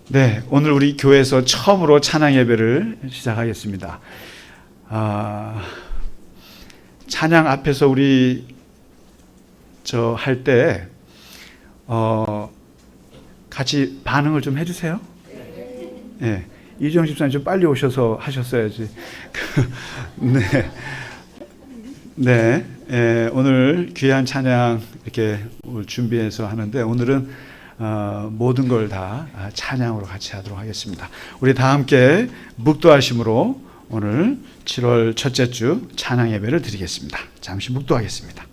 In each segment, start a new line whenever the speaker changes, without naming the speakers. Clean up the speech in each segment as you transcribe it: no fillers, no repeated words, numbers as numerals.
네, 오늘 우리 교회에서 처음으로 찬양 예배를 시작하겠습니다. 찬양 앞에서 우리 할 때 같이 반응을 좀 해주세요. 네, 이주영 집사님 좀 빨리 오셔서 하셨어야지. 네, 오늘 귀한 찬양 이렇게 준비해서 하는데 오늘은 모든 걸 다 찬양으로 같이 하도록 하겠습니다. 우리 다 함께 묵도하심으로 오늘 7월 첫째 주 찬양 예배를 드리겠습니다. 잠시 묵도하겠습니다.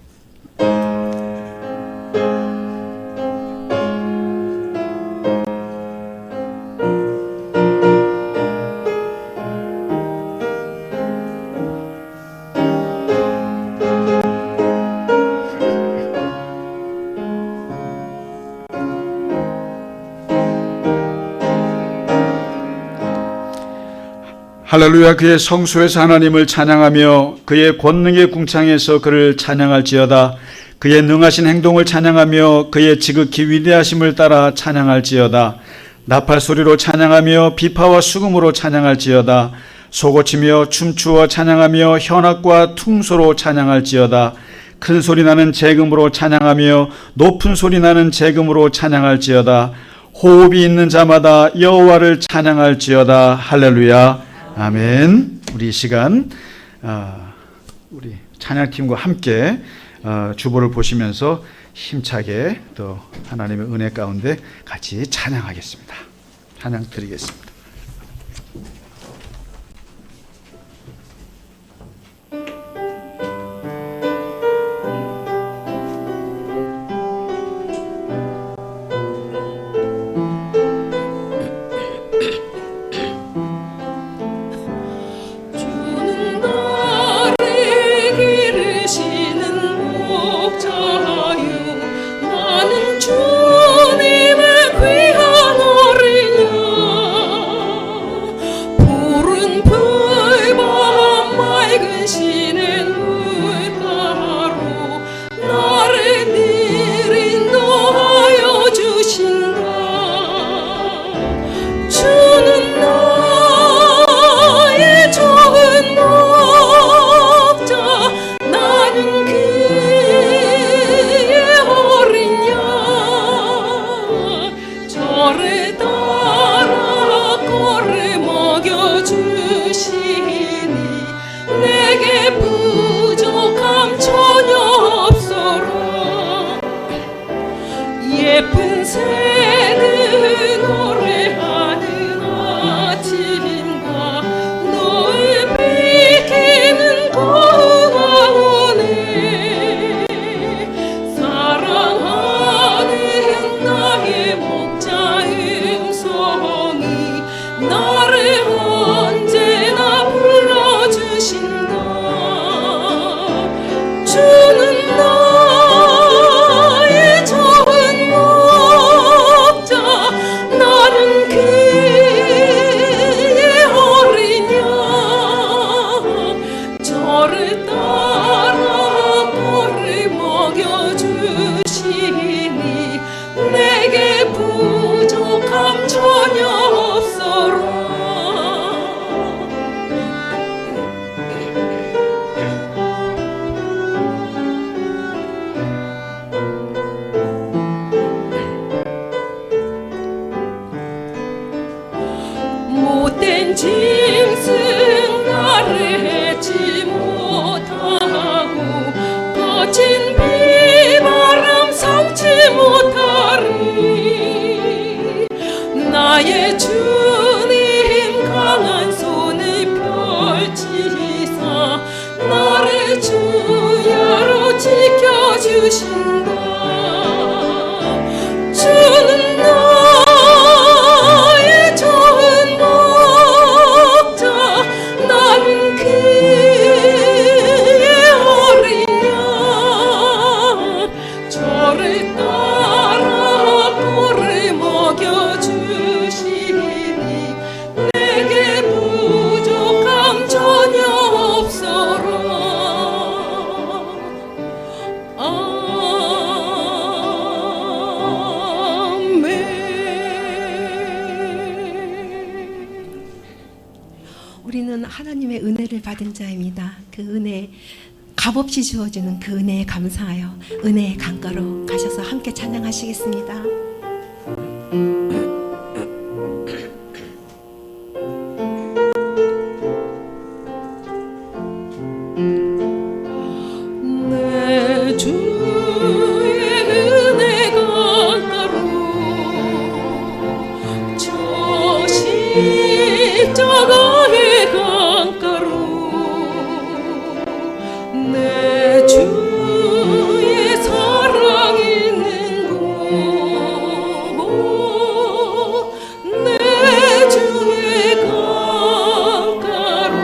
할렐루야. 그의 성소에서 하나님을 찬양하며 그의 권능의 궁창에서 그를 찬양할지어다. 그의 능하신 행동을 찬양하며 그의 지극히 위대하심을 따라 찬양할지어다. 나팔 소리로 찬양하며 비파와 수금으로 찬양할지어다. 소고치며 춤추어 찬양하며 현악과 퉁소로 찬양할지어다. 큰 소리 나는 재금으로 찬양하며 높은 소리 나는 재금으로 찬양할지어다. 호흡이 있는 자마다 여호와를 찬양할지어다. 할렐루야. 아멘. 우리 이 시간 우리 찬양팀과 함께 주보를 보시면서 힘차게 또 하나님의 은혜 가운데 같이 찬양하겠습니다. 찬양 드리겠습니다.
저를 따라 꼴을 먹여주시니 우리는 하나님의 은혜를 받은 자입니다. 그 은혜 값없이 주어주는 그 은혜에 감사하여 은혜의 강가로 가셔서 함께 찬양하시겠습니다.
내 주의 은혜 강가로 저 십자가의 강가로 내 주의 사랑 있는 곳 내 주의 강가로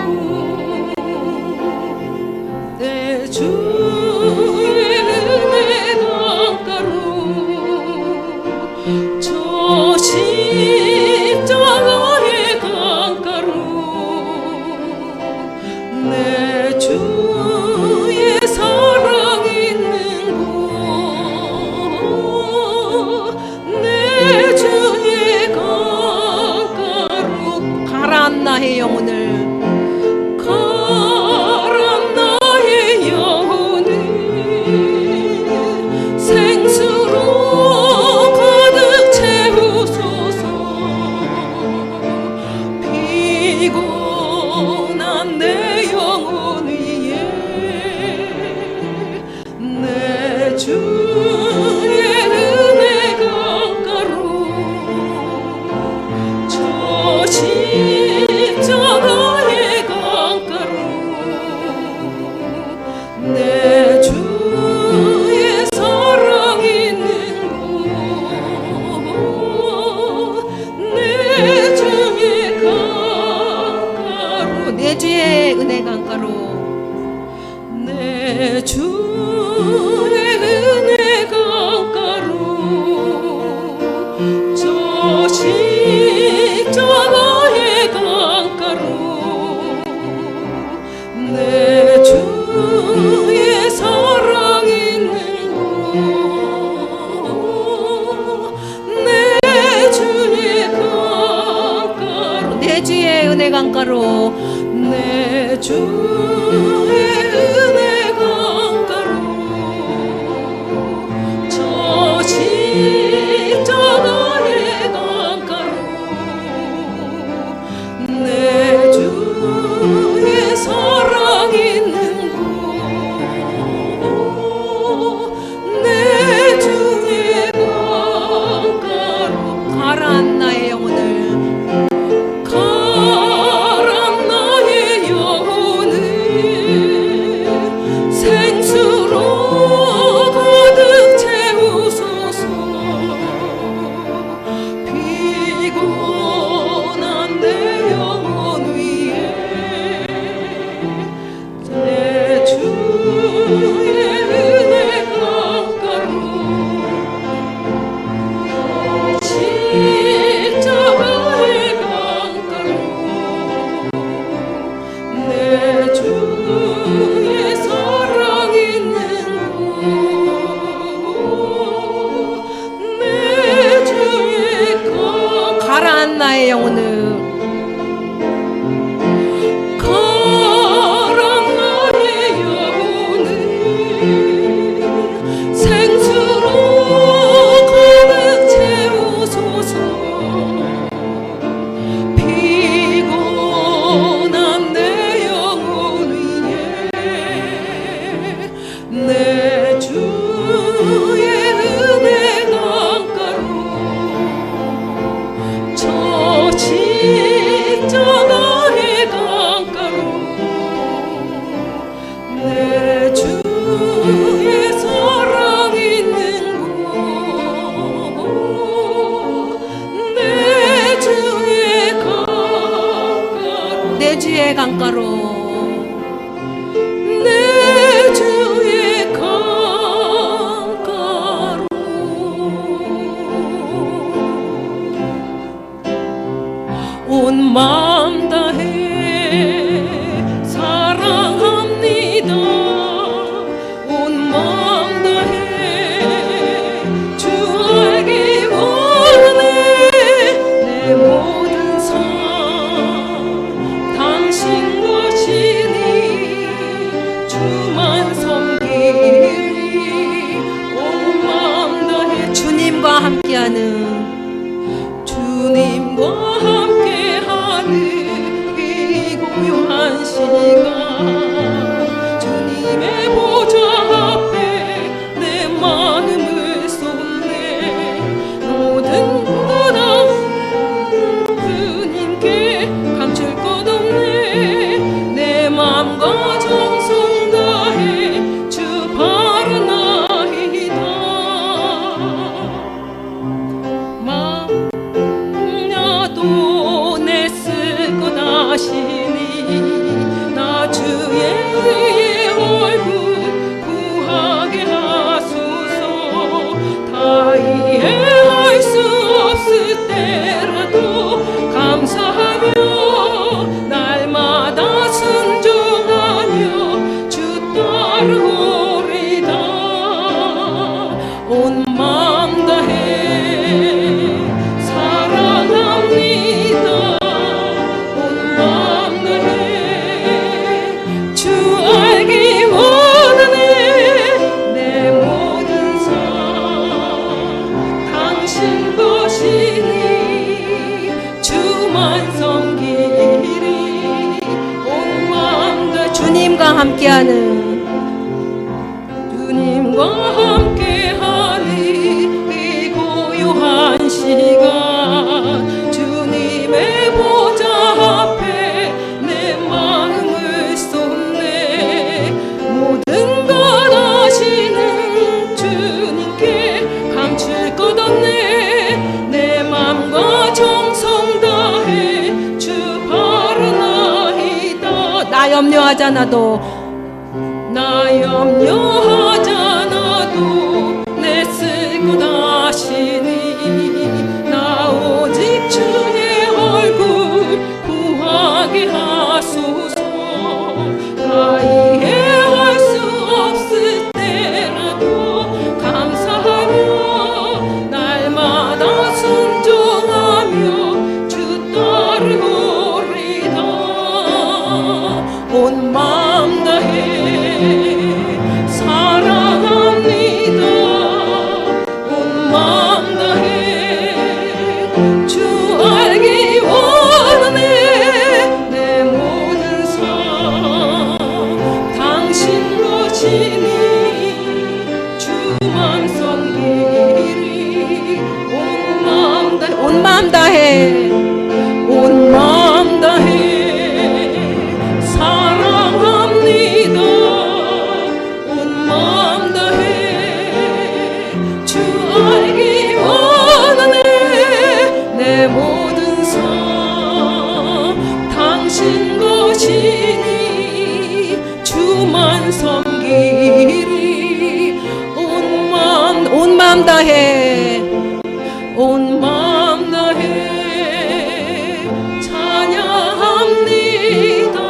내 주의 은혜 강가로 저 십자가의 강가로 내 주의 사랑 있는 곳 내 주의 강가로 가라앉 나의 영혼을 가라앉 나의 영혼을 생수로 가득 채우소서 피곤한 내 영혼 위에 내 주의 은혜 강가로 저 십자가의 강가로 내 주의 사랑 있는 곳 내 주의 강가로 내 주의 은혜 강가로 내 주의 은혜 강가로 저 십자가의 강가로 내 주의 사랑 있는 곳 내 주의 강가로 내 주의 은혜 강가로 내 주의 은혜 강가로 저 십자가의 강가로 내 주의 사랑 있는 곳 내 주의 강가로 가라앉 나의 영혼을 가라앉 나의 영혼을 생수로 가득 채우소서 피곤한 내 영혼 위에 내 주의 은혜 강가로 십자가의 강가로 내 주의 사랑 있는 곳 내 주의 가라앉 나의 영혼을 가라앉 나의 영혼을 생수로 가득 채우소서 피곤한 내 영혼 위에 내 주의 은혜 강가로 저 십자가의 강가로 내 주의 사랑 있는 곳 내 주의 강가로 내 주의 강가로 내 주의 강가로 온 마음 다해 사랑합니다. 온 마음 다해 주 알기 원해 내 모든 삶 당신
함께하는
주님과 함께하는 이 고요한 시간 주님의 보좌 앞에 내 마음을 쏟네 모든 것 아시는 주님께 감출 것 없네 내 맘과 정성 다해 주 바라나이다
나 염려하잖아도
나 염려하잖아도 내 쓸 것 아시니 나 오직 주의 얼굴 구하게 하소서 다 이해할 수 없을 때라도 감사하며 날마다 순종하며 주 따르오리다 온 마음 다해 사랑합니다 온 마음 다해 주 알기 원하네 내 모든 삶 당신 것이니 주만 섬기리
온 마음 다해
온 마음 다해 사랑합니다 온 마음 다해 주 알기 원하네 내 모든 삶 당신 것이니 주만 섬기리
온 마음 다해
온 마음 다해 찬양합니다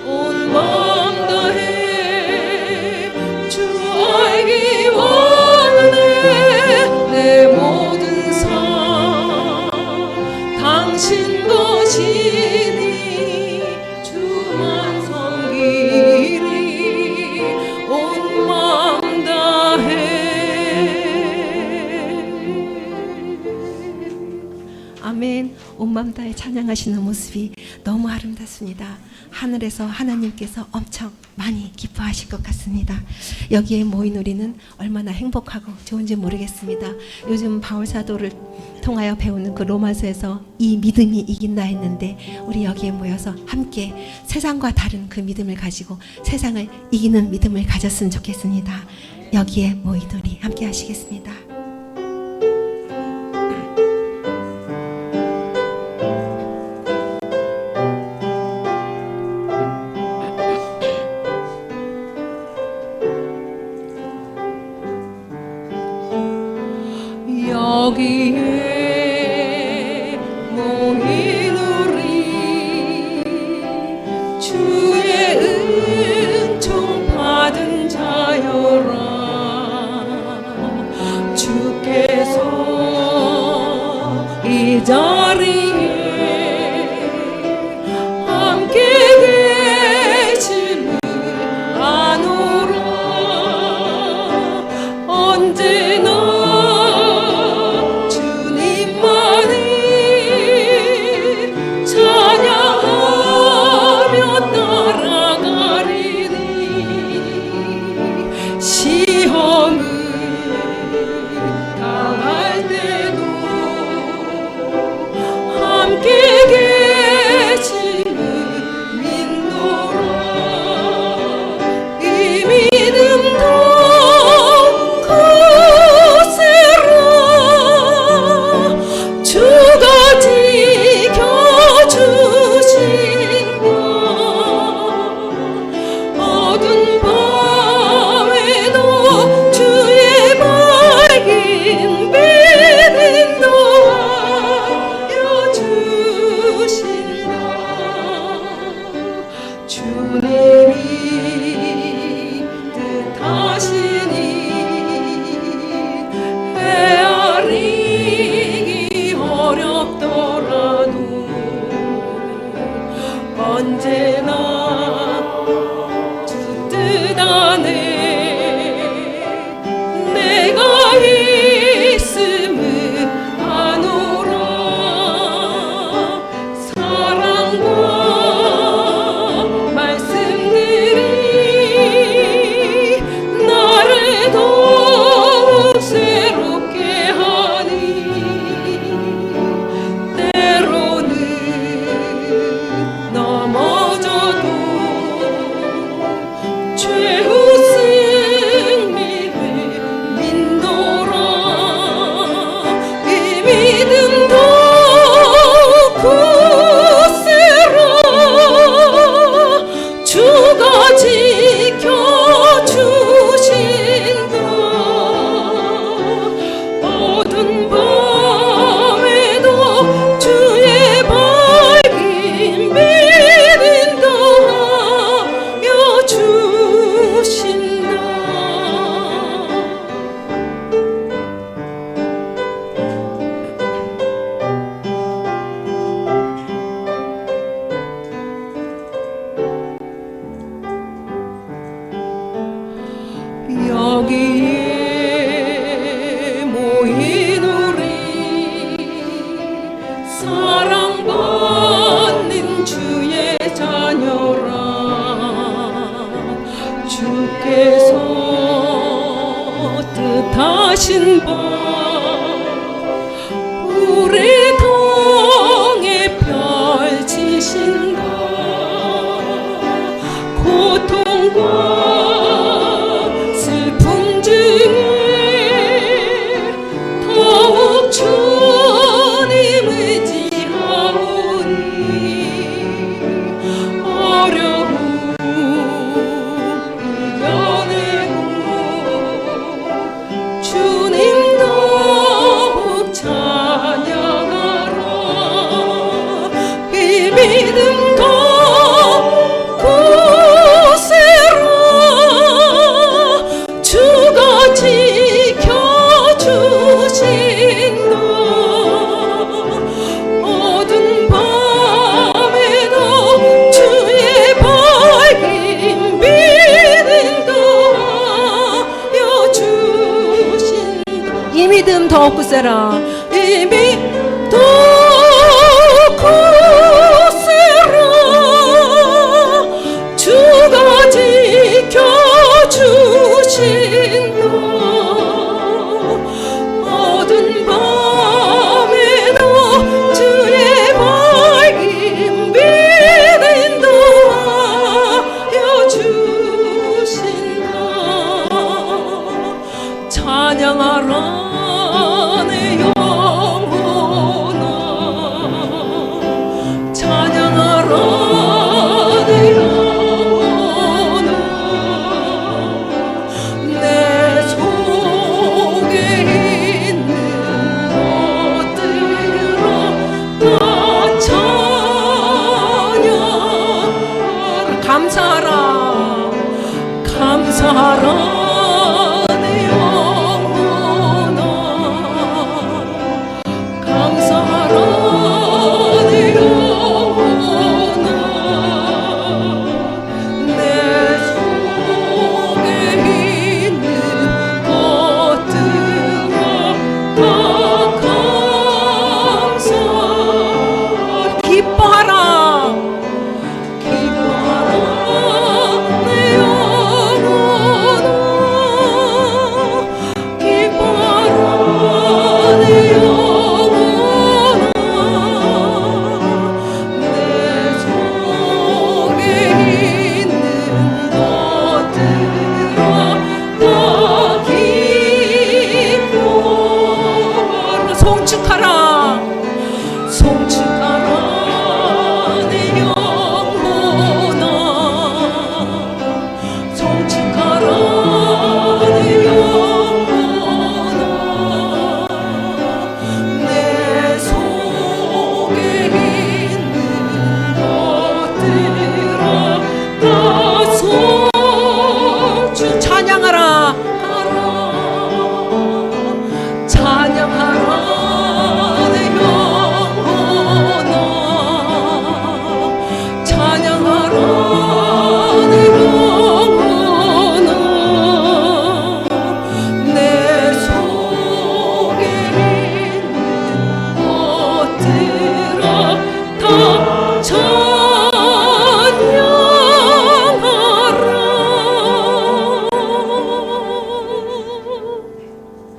온 마음 다해 주 알기 원하네 내 모든 삶 당신 것이니 주만 섬기리 온 마음 다해
아멘. 온 마음 다해 찬양하시는 모습이 너무 아름답습니다. 하늘에서 하나님께서 엄청 많이 기뻐하실 것 같습니다. 여기에 모인 우리는 얼마나 행복하고 좋은지 모르겠습니다. 요즘 바울 사도를 통하여 배우는 그 로마서에서 이 믿음이 이긴다 했는데 우리 여기에 모여서 함께 세상과 다른 그 믿음을 가지고 세상을 이기는 믿음을 가졌으면 좋겠습니다. 여기에 모인 우리 함께 하시겠습니다.
여기에 모인 우리 주의 은총 받은 자여라 주께서 이 자리에 함께 계심을 아노라 언제나 찬양하며 따라가리니 시험을 당할 때도 사랑받는 주의 자녀라. 주께서 뜻하신 바 우리 통에 펼치신다. 고통과 슬픔 중에 더욱 주님 의지하오니 어려움 이겨내고 주님 더욱 찬양하라. 이 믿음 더 굳세라. 주가 지켜주신다. 어두운 밤에도 주의 밝은 빛은 더하여 주신다. 이 믿음 더 굳세라. 이 믿음 더 굳세라. 주가 지켜주신다. 어두운 밤에도 주의 밝은 빛은 더하여 주신다. 찬양하라 내 영혼아. 찬양하라 내 영혼아. 내 속에 있는 것들아 다 찬양하라. 감사하라. 감사하라 내 영혼아. 감사하라 내 영혼아. 내 속에 있는 것들아 다 감사하라. 기뻐하라. 기뻐하라 내 영혼아. 기뻐하라 내 영혼아. 내 속에 있는 것들아 다 기뻐하라. 송축하라. 송축하라 내 영혼아. 송축하라 내 영혼아. 내 속에 있는 것들아 다 송축 찬양하라. 찬양하라 내 영혼아. 찬양하라 내 영혼아. 내 속에 있는 것들아 다 찬양하라.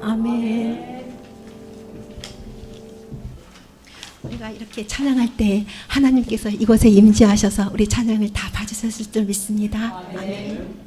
아멘.
우리가 이렇게 찬양할 때 하나님께서 이곳에 임재하셔서 우리 찬양을 다 봐주셨을 줄 믿습니다. 아멘.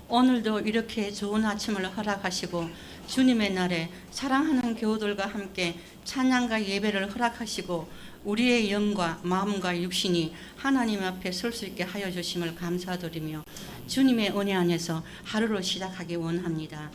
오늘도 이렇게 좋은 아침을 허락하시고 주님의 날에 사랑하는 교우들과 함께 찬양과 예배를 허락하시고 우리의 영과 마음과 육신이 하나님 앞에 설 수 있게 하여 주심을 감사드리며 주님의 은혜 안에서 하루를 시작하기 원합니다.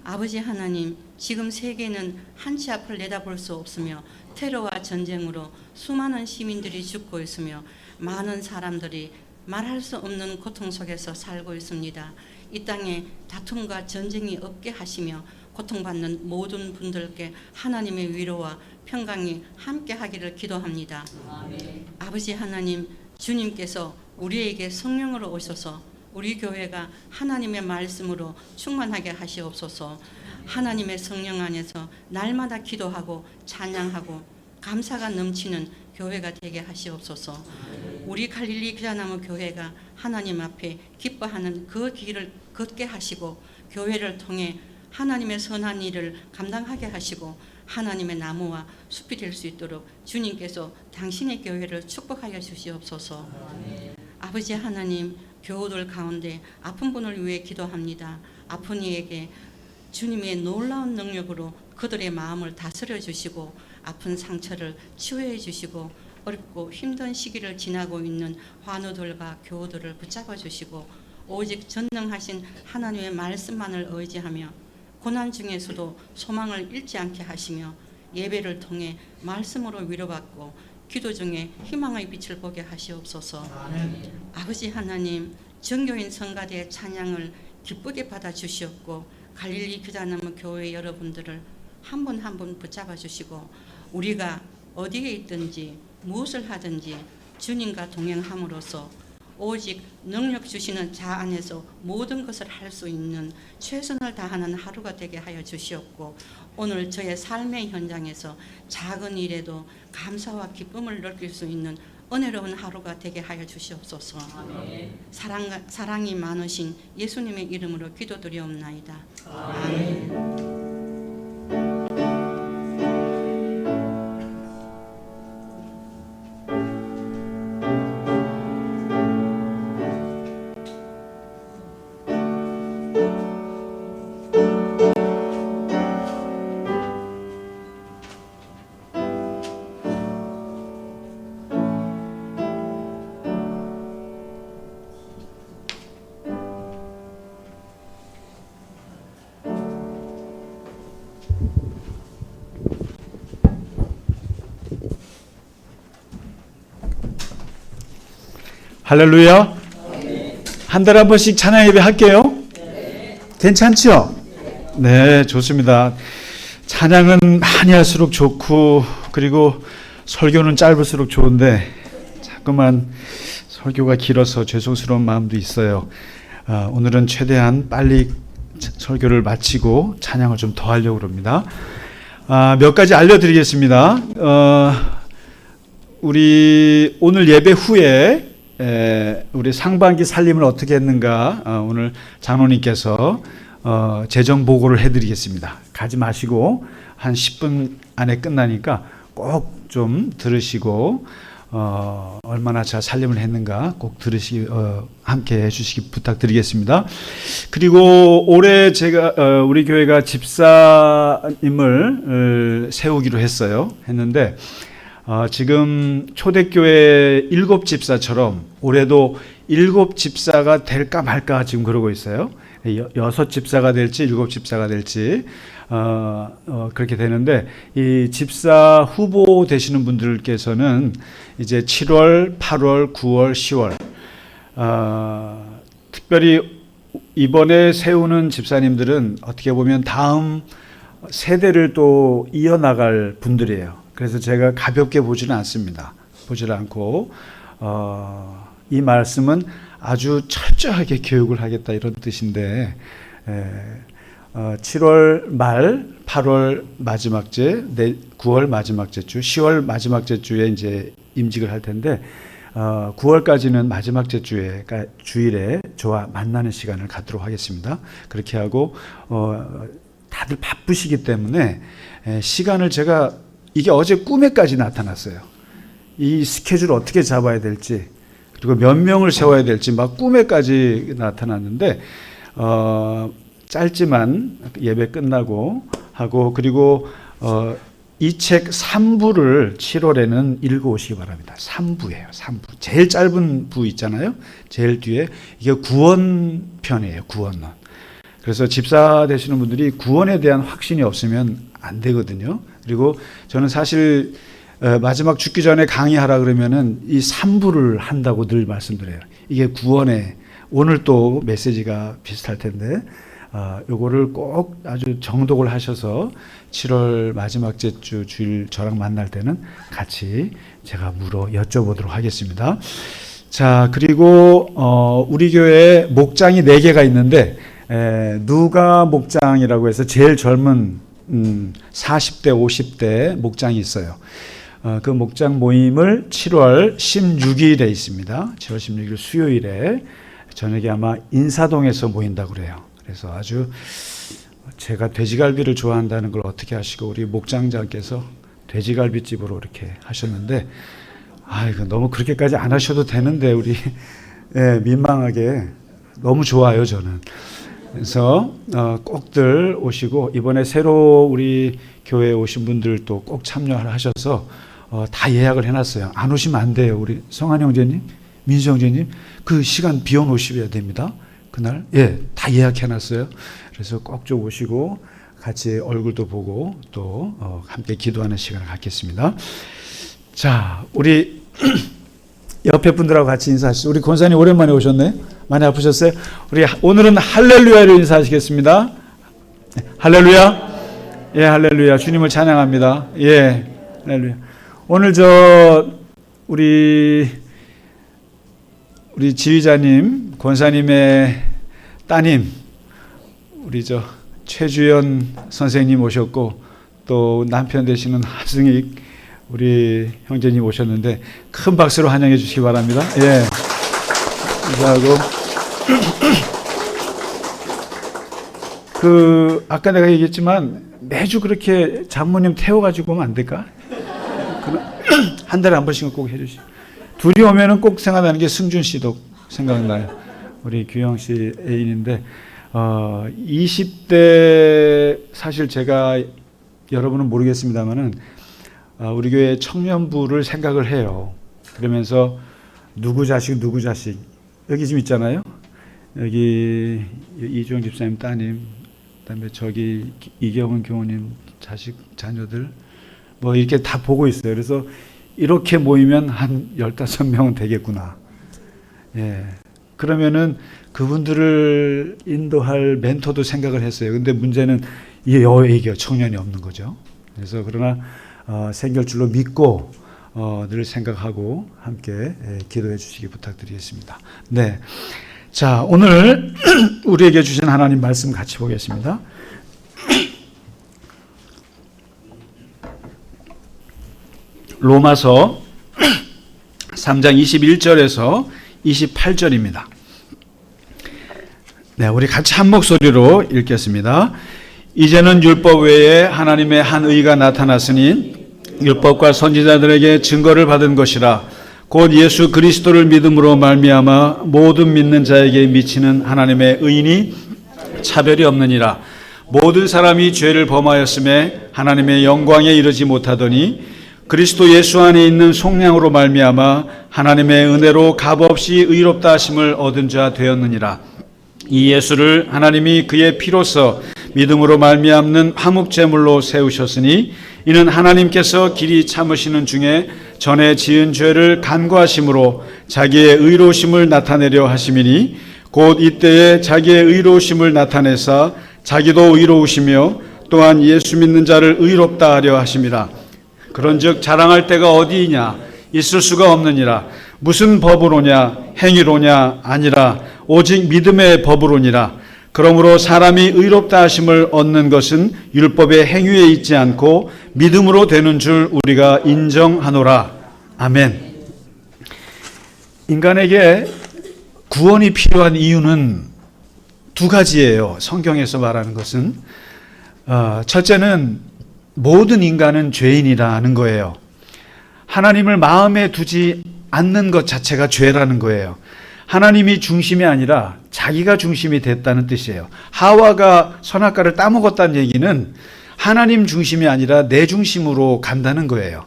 아버지 하나님, 지금 세계는 한치 앞을 내다볼 수 없으며 테러와 전쟁으로 수많은 시민들이 죽고 있으며 많은 사람들이 말할 수 없는 고통 속에서 살고 있습니다. 이 땅에 다툼과 전쟁이 없게 하시며 고통받는 모든 분들께 하나님의 위로와 평강이 함께 하기를 기도합니다. 아버지 하나님, 주님께서 우리에게 성령으로 오셔서 우리 교회가 하나님의 말씀으로 충만하게 하시옵소서. 하나님의 성령 안에서 날마다 기도하고 찬양하고 감사가 넘치는 교회가 되게 하시옵소서. 우리 갈릴리 귀자나무 교회가 하나님 앞에 기뻐하는 그 길을 걷게 하시고 교회를 통해 하나님의 선한 일을 감당하게 하시고 하나님의 나무와 숲이 될 수 있도록 주님께서 당신의 교회를 축복하여 주시옵소서. 아버지 하나님, 교우들 가운데 아픈 분을 위해 기도합니다. 아픈 이에게 주님의 놀라운 능력으로 그들의 마음을 다스려 주시고 아픈 상처를 치유해 주시고 어렵고 힘든 시기를 지나고 있는 환우들과 교우들을 붙잡아 주시고 오직 전능하신 하나님의 말씀만을 의지하며 고난 중에서도 소망을 잃지 않게 하시며 예배를 통해 말씀으로 위로받고 기도 중에 희망의 빛을 보게 하시옵소서. 아버지 하나님, 정교인 성가대의 찬양을 기쁘게 받아 주시옵고 갈릴리 귀자나무 교회 여러분들을 한 분 한 분 붙잡아 주시고 우리가 어디에 있든지 무엇을 하든지 주님과 동행함으로써 오직 능력 주시는 자 안에서 모든 것을 할 수 있는 최선을 다하는 하루가 되게 하여 주시옵고 오늘 저의 삶의 현장에서 작은 일에도 감사와 기쁨을 느낄 수 있는 은혜로운 하루가 되게 하여 주시옵소서. 사랑이 많으신 예수님의 이름으로 기도드리옵나이다. 아멘.
할렐루야. 한 달에 한 번씩 찬양 예배 할게요. 괜찮죠? 네, 좋습니다. 찬양은 많이 할수록 좋고 그리고 설교는 짧을수록 좋은데 자꾸만 설교가 길어서 죄송스러운 마음도 있어요. 오늘은 최대한 빨리 설교를 마치고 찬양을 좀 더 하려고 합니다. 몇 가지 알려드리겠습니다. 우리 오늘 예배 후에 우리 상반기 살림을 어떻게 했는가 오늘 장로님께서 재정 보고를 해드리겠습니다. 가지 마시고 한 10분 안에 끝나니까 꼭 좀 들으시고 얼마나 잘 살림을 했는가 꼭 함께 해주시기 부탁드리겠습니다. 그리고 올해 제가 우리 교회가 집사님을 세우기로 했는데 지금 초대교회 7집사처럼 올해도 7집사가 될까 말까 지금 그러고 있어요. 6집사가 될지 7집사가 될지 그렇게 되는데 이 집사 후보 되시는 분들께서는 이제 7월, 8월, 9월, 10월 특별히 이번에 세우는 집사님들은 어떻게 보면 다음 세대를 또 이어나갈 분들이에요. 그래서 제가 가볍게 보지는 않습니다. 보지를 않고 이 말씀은 아주 철저하게 교육을 하겠다 이런 뜻인데 7월 말, 8월 마지막 주, 9월 마지막 주, 10월 마지막 주에 이제 임직을 할 텐데 9월까지는 마지막 주일에 저와 만나는 시간을 갖도록 하겠습니다. 그렇게 하고 다들 바쁘시기 때문에 시간을 제가 이게 어제 꿈에까지 나타났어요. 이 스케줄 어떻게 잡아야 될지 그리고 몇 명을 세워야 될지 막 꿈에까지 나타났는데 짧지만 예배 끝나고 하고 그리고 이 책 3부를 7월에는 읽어오시기 바랍니다. 3부예요. 3부. 제일 짧은 부 있잖아요. 제일 뒤에 이게 구원편이에요. 구원론. 그래서 집사 되시는 분들이 구원에 대한 확신이 없으면 안 되거든요. 그리고 저는 사실 마지막 죽기 전에 강의하라 그러면은 이 3부를 한다고 늘 말씀드려요. 이게 구원의, 오늘 또 메시지가 비슷할 텐데 요거를 꼭 아주 정독을 하셔서 7월 마지막 주 주일 저랑 만날 때는 같이 제가 여쭤보도록 하겠습니다. 자, 그리고 우리 교회에 목장이 4개가 있는데 누가 목장이라고 해서 제일 젊은 40대 50대 목장이 있어요. 그 목장 모임을 7월 16일에 있습니다. 7월 16일 수요일에 저녁에 아마 인사동에서 모인다고 그래요. 그래서 아주 제가 돼지갈비를 좋아한다는 걸 어떻게 하시고 우리 목장장께서 돼지갈비집으로 이렇게 하셨는데 이거 너무 그렇게까지 안 하셔도 되는데 우리 민망하게 너무 좋아요 저는. 그래서 꼭들 오시고 이번에 새로 우리 교회에 오신 분들도 꼭 참여하셔서 다 예약을 해놨어요. 안 오시면 안 돼요. 우리 성한 형제님, 민수 형제님 그 시간 비워 놓으셔야 됩니다. 그날 다 예약해놨어요. 그래서 꼭 좀 오시고 같이 얼굴도 보고 또 함께 기도하는 시간을 갖겠습니다. 자, 우리 옆에 분들하고 같이 인사하시죠. 우리 권사님 오랜만에 오셨네. 많이 아프셨어요? 우리 오늘은 할렐루야로 인사하시겠습니다. 할렐루야. 예, 할렐루야. 주님을 찬양합니다. 예, 할렐루야. 오늘 우리 지휘자님, 권사님의 따님, 우리 최주연 선생님 오셨고 또 남편 되시는 하승익 우리 형제님 오셨는데 큰 박수로 환영해 주시기 바랍니다. 예. 감사하고 아까 내가 얘기했지만 매주 그렇게 장모님 태워가지고 오면 안 될까? 한 달에 한 번씩은 꼭 해주시고 둘이 오면은 꼭 생각나는 게 승준 씨도 생각나요. 우리 규영 씨 애인인데 20대 사실 제가 여러분은 모르겠습니다만은 우리 교회 청년부를 생각을 해요. 그러면서 누구 자식 여기 지금 있잖아요. 여기 이주영 집사님 따님, 그다음에 저기 이경은 교우님 자녀들 뭐 이렇게 다 보고 있어요. 그래서 이렇게 모이면 한 15명은 되겠구나. 예. 그러면은 그분들을 인도할 멘토도 생각을 했어요. 근데 문제는 이게 청년이 없는 거죠. 그래서 그러나 생길 줄로 믿고 늘 생각하고 함께 기도해 주시기 부탁드리겠습니다. 네. 자, 오늘 우리에게 주신 하나님 말씀 같이 보겠습니다. 로마서 3장 21절에서 28절입니다. 네, 우리 같이 한 목소리로 읽겠습니다. 이제는 율법 외에 하나님의 한 의가 나타났으니 율법과 선지자들에게 증거를 받은 것이라. 곧 예수 그리스도를 믿음으로 말미암아 모든 믿는 자에게 미치는 하나님의 의인이 차별이 없느니라. 모든 사람이 죄를 범하였음에 하나님의 영광에 이르지 못하더니 그리스도 예수 안에 있는 속량으로 말미암아 하나님의 은혜로 값없이 의롭다 하심을 얻은 자 되었느니라. 이 예수를 하나님이 그의 피로써 믿음으로 말미암는 화목제물로 세우셨으니 이는 하나님께서 길이 참으시는 중에 전에 지은 죄를 간구하심으로 자기의 의로우심을 나타내려 하심이니 곧 이때에 자기의 의로우심을 나타내사 자기도 의로우시며 또한 예수 믿는 자를 의롭다 하려 하심이라. 그런즉 자랑할 데가 어디이냐? 있을 수가 없느니라. 무슨 법으로냐? 행위로냐? 아니라 오직 믿음의 법으로니라. 그러므로 사람이 의롭다 하심을 얻는 것은 율법의 행위에 있지 않고 믿음으로 되는 줄 우리가 인정하노라. 아멘. 인간에게 구원이 필요한 이유는 두 가지예요. 성경에서 말하는 것은 첫째는 모든 인간은 죄인이라는 거예요. 하나님을 마음에 두지 않는 것 자체가 죄라는 거예요. 하나님이 중심이 아니라 자기가 중심이 됐다는 뜻이에요. 하와가 선악과를 따먹었다는 얘기는 하나님 중심이 아니라 내 중심으로 간다는 거예요.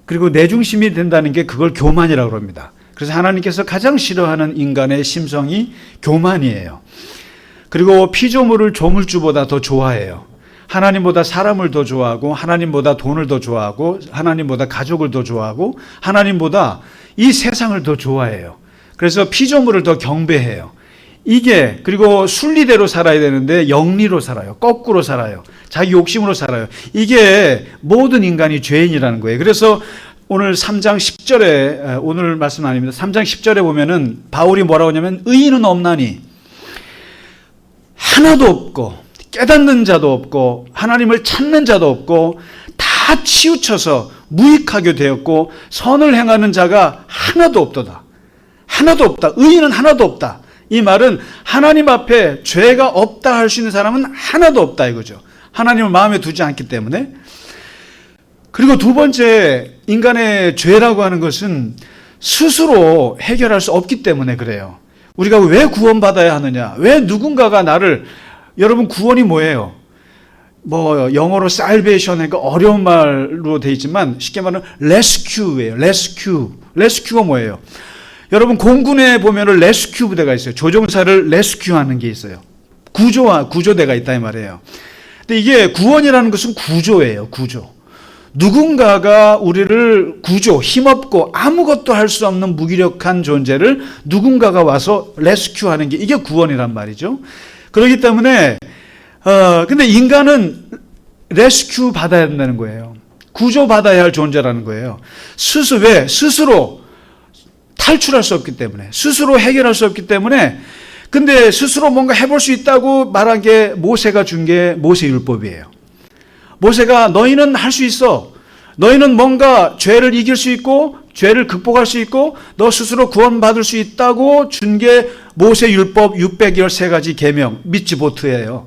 그리고 내 중심이 된다는 게 그걸 교만이라고 합니다. 그래서 하나님께서 가장 싫어하는 인간의 심성이 교만이에요. 그리고 피조물을 조물주보다 더 좋아해요. 하나님보다 사람을 더 좋아하고 하나님보다 돈을 더 좋아하고 하나님보다 가족을 더 좋아하고 하나님보다 이 세상을 더 좋아해요. 그래서 피조물을 더 경배해요. 이게 그리고 순리대로 살아야 되는데 영리로 살아요. 거꾸로 살아요. 자기 욕심으로 살아요. 이게 모든 인간이 죄인이라는 거예요. 그래서 오늘 3장 10절에 오늘 말씀 아닙니다. 3장 10절에 보면은 바울이 뭐라고 하냐면 의인은 없나니 하나도 없고 깨닫는 자도 없고 하나님을 찾는 자도 없고 다 치우쳐서 무익하게 되었고 선을 행하는 자가 하나도 없도다. 하나도 없다. 의인은 하나도 없다. 이 말은 하나님 앞에 죄가 없다 할 수 있는 사람은 하나도 없다 이거죠. 하나님을 마음에 두지 않기 때문에. 그리고 두 번째, 인간의 죄라고 하는 것은 스스로 해결할 수 없기 때문에 그래요. 우리가 왜 구원받아야 하느냐? 왜 누군가가 나를, 여러분 구원이 뭐예요? 뭐 영어로 salvation 하니까 어려운 말로 돼 있지만 쉽게 말하면 rescue예요. rescue가 뭐예요? 여러분 공군에 보면은 레스큐 부대가 있어요. 조종사를 레스큐하는 게 있어요. 구조대가 있다 이 말이에요. 근데 이게 구원이라는 것은 구조예요. 구조. 누군가가 우리를 힘없고 아무것도 할 수 없는 무기력한 존재를 누군가가 와서 레스큐하는 게 이게 구원이란 말이죠. 그렇기 때문에 근데 인간은 레스큐 받아야 된다는 거예요. 구조 받아야 할 존재라는 거예요. 스스로 탈출할 수 없기 때문에, 스스로 해결할 수 없기 때문에. 근데 스스로 뭔가 해볼 수 있다고 말한 게 모세가 준 게 모세율법이에요. 모세가 너희는 할 수 있어. 너희는 뭔가 죄를 이길 수 있고 죄를 극복할 수 있고 너 스스로 구원받을 수 있다고 준 게 모세율법 613가지 계명 미츠보트예요.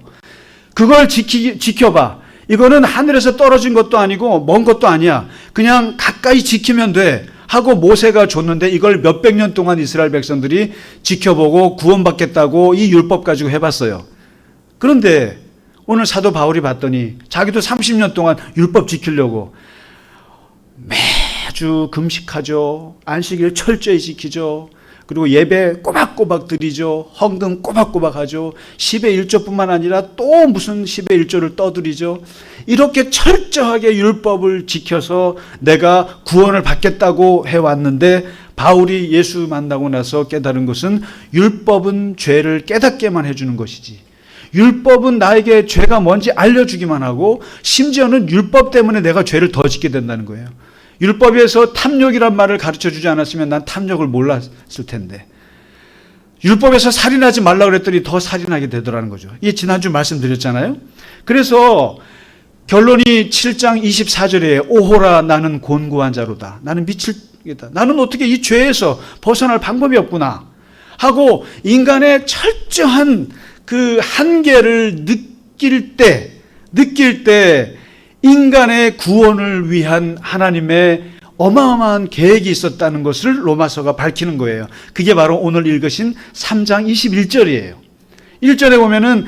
그걸 지켜봐. 이거는 하늘에서 떨어진 것도 아니고 먼 것도 아니야. 그냥 가까이 지키면 돼 하고 모세가 줬는데 이걸 몇백 년 동안 이스라엘 백성들이 지켜보고 구원받겠다고 이 율법 가지고 해봤어요. 그런데 오늘 사도 바울이 봤더니 자기도 30년 동안 율법 지키려고 매주 금식하죠. 안식일 철저히 지키죠. 그리고 예배 꼬박꼬박 드리죠. 헌금 꼬박꼬박 하죠. 10의 1조뿐만 아니라 또 무슨 10의 1조를 떠드리죠. 이렇게 철저하게 율법을 지켜서 내가 구원을 받겠다고 해왔는데 바울이 예수 만나고 나서 깨달은 것은 율법은 죄를 깨닫게만 해주는 것이지, 율법은 나에게 죄가 뭔지 알려주기만 하고 심지어는 율법 때문에 내가 죄를 더 짓게 된다는 거예요. 율법에서 탐욕이란 말을 가르쳐주지 않았으면 난 탐욕을 몰랐을 텐데, 율법에서 살인하지 말라고 그랬더니 더 살인하게 되더라는 거죠. 이게 지난주 말씀드렸잖아요. 그래서 결론이 7장 24절에 오호라 나는 곤고한 자로다. 나는 미치겠다. 나는 어떻게 이 죄에서 벗어날 방법이 없구나 하고 인간의 철저한 그 한계를 느낄 때 인간의 구원을 위한 하나님의 어마어마한 계획이 있었다는 것을 로마서가 밝히는 거예요. 그게 바로 오늘 읽으신 3장 21절이에요. 1절에 보면은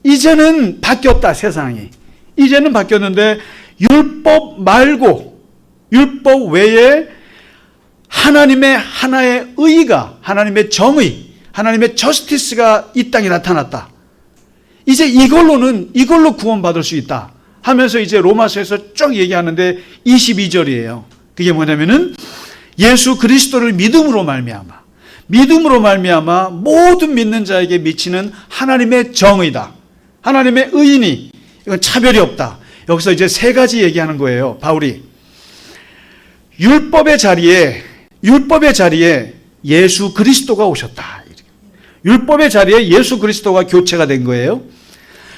이제는 바뀌었다, 세상이. 이제는 바뀌었는데 율법 말고, 율법 외에 하나님의 하나의 의가, 하나님의 정의, 하나님의 저스티스가 이 땅에 나타났다. 이제 이걸로 구원받을 수 있다 하면서 이제 로마서에서 쭉 얘기하는데 22절이에요. 그게 뭐냐면은 예수 그리스도를 믿음으로 말미암아 모든 믿는 자에게 미치는 하나님의 정의다. 하나님의 의인이, 이건 차별이 없다. 여기서 이제 세 가지 얘기하는 거예요. 바울이 율법의 자리에 예수 그리스도가 오셨다. 율법의 자리에 예수 그리스도가 교체가 된 거예요.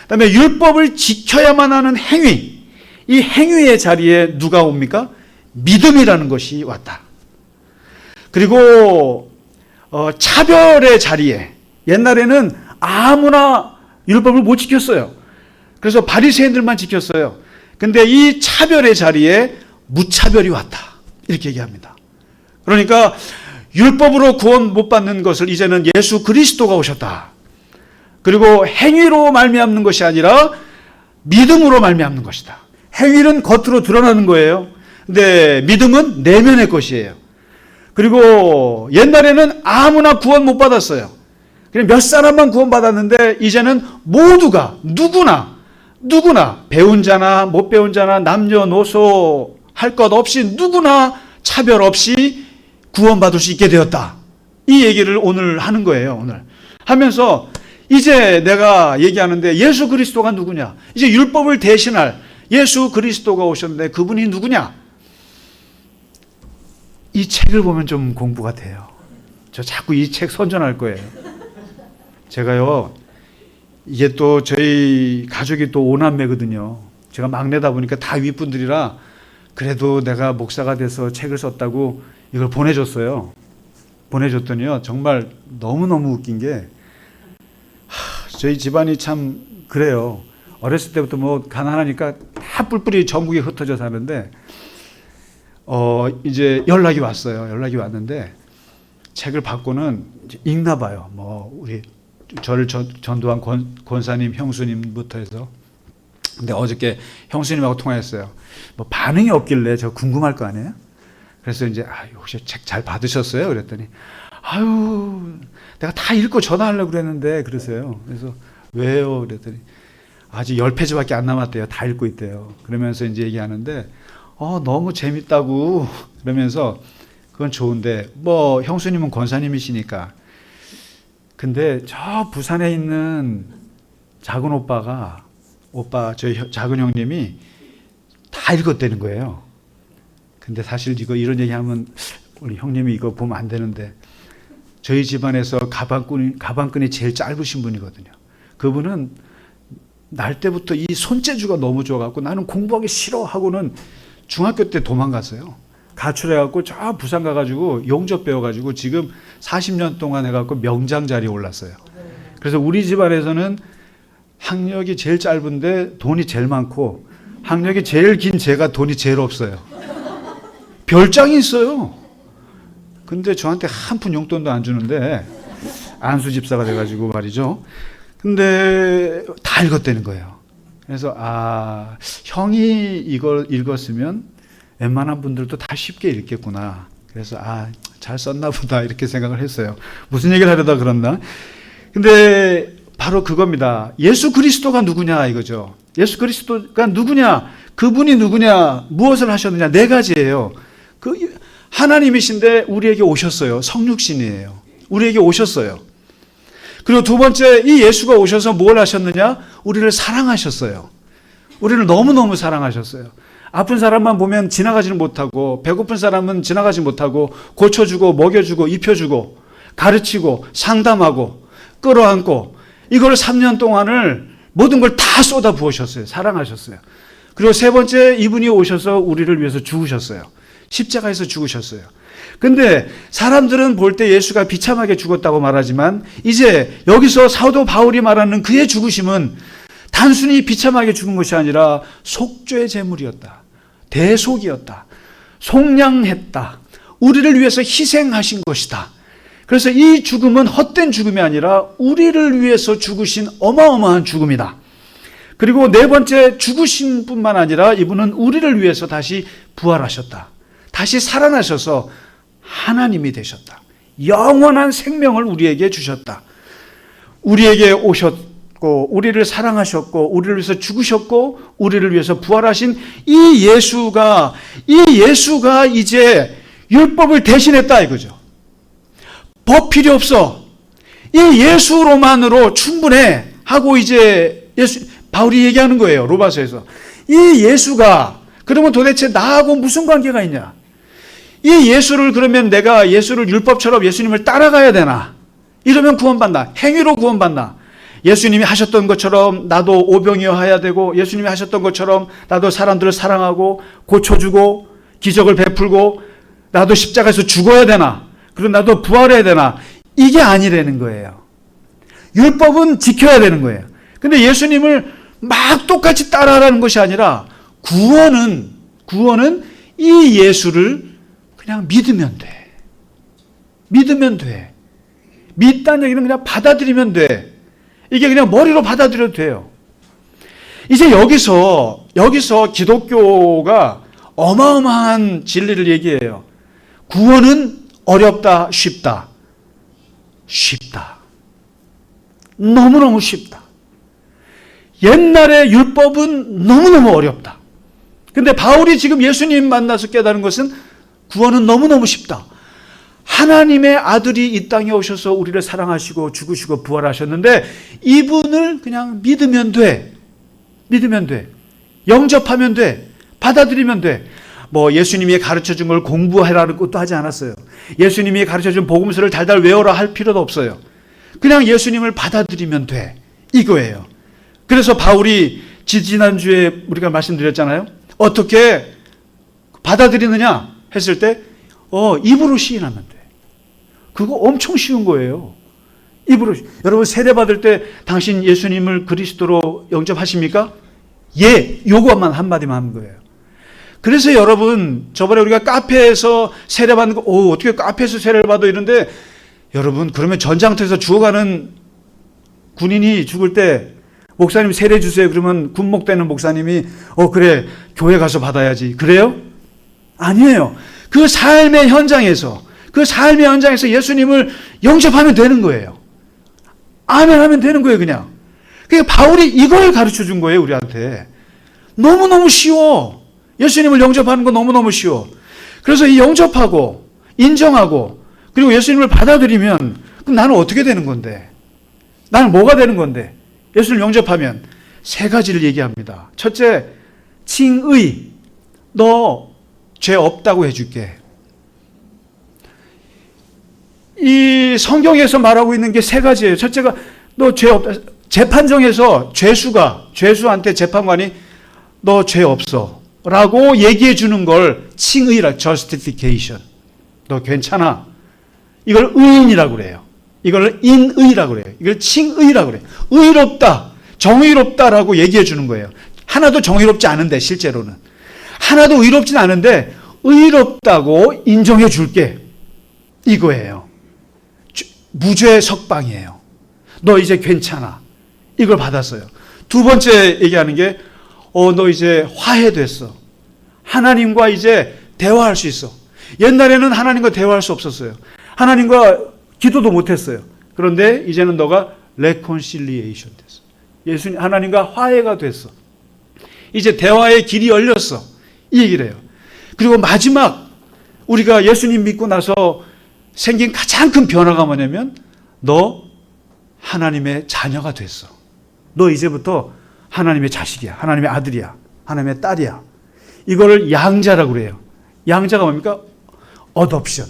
그다음에 율법을 지켜야만 하는 행위, 이 행위의 자리에 누가 옵니까? 믿음이라는 것이 왔다. 그리고 차별의 자리에, 옛날에는 아무나 율법을 못 지켰어요. 그래서 바리새인들만 지켰어요. 근데 이 차별의 자리에 무차별이 왔다, 이렇게 얘기합니다. 그러니까 율법으로 구원 못 받는 것을 이제는 예수 그리스도가 오셨다. 그리고 행위로 말미암는 것이 아니라 믿음으로 말미암는 것이다. 행위는 겉으로 드러나는 거예요. 근데 믿음은 내면의 것이에요. 그리고 옛날에는 아무나 구원 못 받았어요. 그냥 몇 사람만 구원 받았는데 이제는 모두가, 누구나 누구나 배운 자나 못 배운 자나 남녀노소 할 것 없이 누구나 차별 없이 구원받을 수 있게 되었다. 이 얘기를 오늘 하는 거예요. 오늘 하면서 이제 내가 얘기하는데 예수 그리스도가 누구냐? 이제 율법을 대신할 예수 그리스도가 오셨는데 그분이 누구냐? 이 책을 보면 좀 공부가 돼요. 저 자꾸 이 책 선전할 거예요. 제가요, 이게 또 저희 가족이 또 5남매거든요. 제가 막내다 보니까 다 윗분들이라 그래도 내가 목사가 돼서 책을 썼다고 이걸 보내줬어요. 보내줬더니요, 정말 너무너무 웃긴 게, 저희 집안이 참 그래요. 어렸을 때부터 뭐 가난하니까 다 뿔뿔이 전국에 흩어져 사는데, 이제 연락이 왔어요. 연락이 왔는데, 책을 받고는 이제 읽나 봐요. 뭐, 우리, 저를 전도한 권사님, 형수님부터 해서. 근데 어저께 형수님하고 통화했어요. 뭐 반응이 없길래 저 궁금할 거 아니에요? 그래서 이제, 혹시 책 잘 받으셨어요? 그랬더니, 내가 다 읽고 전화하려고 그랬는데, 그러세요. 그래서, 왜요? 그랬더니, 아직 10페이지밖에 안 남았대요. 다 읽고 있대요. 그러면서 이제 얘기하는데, 너무 재밌다고. 그러면서, 그건 좋은데, 뭐, 형수님은 권사님이시니까. 근데 저 부산에 있는 작은 저희 작은 형님이 다 읽었다는 거예요. 근데 사실 이런 얘기하면 우리 형님이 이거 보면 안 되는데, 저희 집안에서 가방끈이 제일 짧으신 분이거든요. 그분은 날 때부터 이 손재주가 너무 좋아갖고 나는 공부하기 싫어 하고는 중학교 때 도망갔어요. 가출해갖고 저 부산 가가지고 용접 배워가지고 지금 40년 동안 해갖고 명장 자리에 올랐어요. 그래서 우리 집안에서는 학력이 제일 짧은데 돈이 제일 많고, 학력이 제일 긴 제가 돈이 제일 없어요. 별장이 있어요. 근데 저한테 한 푼 용돈도 안 주는데, 안수 집사가 돼가지고 말이죠. 근데 다 읽었다는 거예요. 그래서 형이 이걸 읽었으면 웬만한 분들도 다 쉽게 읽겠구나. 그래서 잘 썼나 보다 이렇게 생각을 했어요. 무슨 얘기를 하려다 그랬나? 근데 바로 그겁니다. 예수 그리스도가 누구냐 이거죠. 예수 그리스도가 누구냐? 그분이 누구냐? 무엇을 하셨느냐? 네 가지예요. 하나님이신데 우리에게 오셨어요. 성육신이에요. 우리에게 오셨어요. 그리고 두 번째, 이 예수가 오셔서 뭘 하셨느냐? 우리를 사랑하셨어요. 우리를 너무너무 사랑하셨어요. 아픈 사람만 보면 지나가지는 못하고, 배고픈 사람은 지나가지 못하고, 고쳐주고, 먹여주고, 입혀주고, 가르치고, 상담하고, 끌어안고, 이걸 3년 동안을 모든 걸 다 쏟아 부으셨어요. 사랑하셨어요. 그리고 세 번째, 이분이 오셔서 우리를 위해서 죽으셨어요. 십자가에서 죽으셨어요. 근데 사람들은 볼 때 예수가 비참하게 죽었다고 말하지만, 이제 여기서 사도 바울이 말하는 그의 죽으심은 단순히 비참하게 죽은 것이 아니라 속죄 제물이었다. 대속이었다. 속량했다. 우리를 위해서 희생하신 것이다. 그래서 이 죽음은 헛된 죽음이 아니라 우리를 위해서 죽으신 어마어마한 죽음이다. 그리고 네 번째, 죽으신 뿐만 아니라 이분은 우리를 위해서 다시 부활하셨다. 다시 살아나셔서 하나님이 되셨다. 영원한 생명을 우리에게 주셨다. 우리에게 오셨고, 우리를 사랑하셨고, 우리를 위해서 죽으셨고, 우리를 위해서 부활하신 이 예수가 이제 율법을 대신했다 이거죠. 법 필요 없어. 이 예수로만으로 충분해 하고 이제 바울이 얘기하는 거예요. 로마서에서. 이 예수가 그러면 도대체 나하고 무슨 관계가 있냐? 이 예수를 그러면 내가 예수를 율법처럼 예수님을 따라가야 되나? 이러면 구원받나? 행위로 구원받나? 예수님이 하셨던 것처럼 나도 오병이어야 되고, 예수님이 하셨던 것처럼 나도 사람들을 사랑하고 고쳐주고 기적을 베풀고 나도 십자가에서 죽어야 되나? 그리고 나도 부활해야 되나? 이게 아니라는 거예요. 율법은 지켜야 되는 거예요. 근데 예수님을 막 똑같이 따라하라는 것이 아니라 구원은 이 예수를 그냥 믿으면 돼. 믿으면 돼. 믿다는 얘기는 그냥 받아들이면 돼. 이게 그냥 머리로 받아들여도 돼요. 이제 여기서 기독교가 어마어마한 진리를 얘기해요. 구원은 어렵다, 쉽다. 쉽다. 너무너무 쉽다. 옛날의 율법은 너무너무 어렵다. 근데 바울이 지금 예수님 만나서 깨달은 것은 구원은 너무너무 쉽다. 하나님의 아들이 이 땅에 오셔서 우리를 사랑하시고 죽으시고 부활하셨는데 이분을 그냥 믿으면 돼. 믿으면 돼. 영접하면 돼. 받아들이면 돼. 뭐 예수님이 가르쳐준 걸 공부해라는 것도 하지 않았어요. 예수님이 가르쳐준 복음서를 달달 외워라 할 필요도 없어요. 그냥 예수님을 받아들이면 돼. 이거예요. 그래서 바울이 지난주에 우리가 말씀드렸잖아요. 어떻게 받아들이느냐 했을 때 입으로 시인하면 돼. 그거 엄청 쉬운 거예요. 입으로. 여러분 세례 받을 때 당신 예수님을 그리스도로 영접하십니까? 예. 요거만 한마디만 하는 거예요. 그래서 여러분 저번에 우리가 카페에서 세례 받는 거 어떻게 카페에서 세례를 받아 이런데 여러분 그러면 전장터에서 죽어가는 군인이 죽을 때 목사님 세례 주세요. 그러면 군목되는 목사님이 그래 교회 가서 받아야지. 그래요? 아니에요. 그 삶의 현장에서 예수님을 영접하면 되는 거예요. 아멘 하면 되는 거예요 그냥. 그러니까 바울이 이걸 가르쳐 준 거예요 우리한테. 너무너무 쉬워. 예수님을 영접하는 거 너무너무 쉬워. 그래서 이 영접하고 인정하고 그리고 예수님을 받아들이면 그럼 나는 어떻게 되는 건데? 나는 뭐가 되는 건데? 예수를 영접하면 세 가지를 얘기합니다. 첫째, 칭의. 너 죄 없다고 해줄게. 이 성경에서 말하고 있는 게 세 가지예요. 첫째가 너 죄 없다. 재판정에서 죄수한테 재판관이 너 죄 없어 라고 얘기해 주는 걸 칭의라, justification. 너 괜찮아. 이걸 의인이라고 그래요. 이걸 인의라고 그래요. 이걸 칭의라고 그래요. 의롭다, 정의롭다라고 얘기해 주는 거예요. 하나도 정의롭지 않은데 실제로는. 하나도 의롭진 않은데 의롭다고 인정해 줄게. 이거예요. 무죄 석방이에요. 너 이제 괜찮아. 이걸 받았어요. 두 번째 얘기하는 게 너 이제 화해됐어. 하나님과 이제 대화할 수 있어. 옛날에는 하나님과 대화할 수 없었어요. 하나님과 기도도 못했어요. 그런데 이제는 너가 reconciliation 됐어. 예수님 하나님과 화해가 됐어. 이제 대화의 길이 열렸어. 이 얘기를 해요. 그리고 마지막 우리가 예수님 믿고 나서 생긴 가장 큰 변화가 뭐냐면 너 하나님의 자녀가 됐어. 너 이제부터 하나님의 자식이야. 하나님의 아들이야. 하나님의 딸이야. 이거를 양자라고 그래요. 양자가 뭡니까? 어덥션.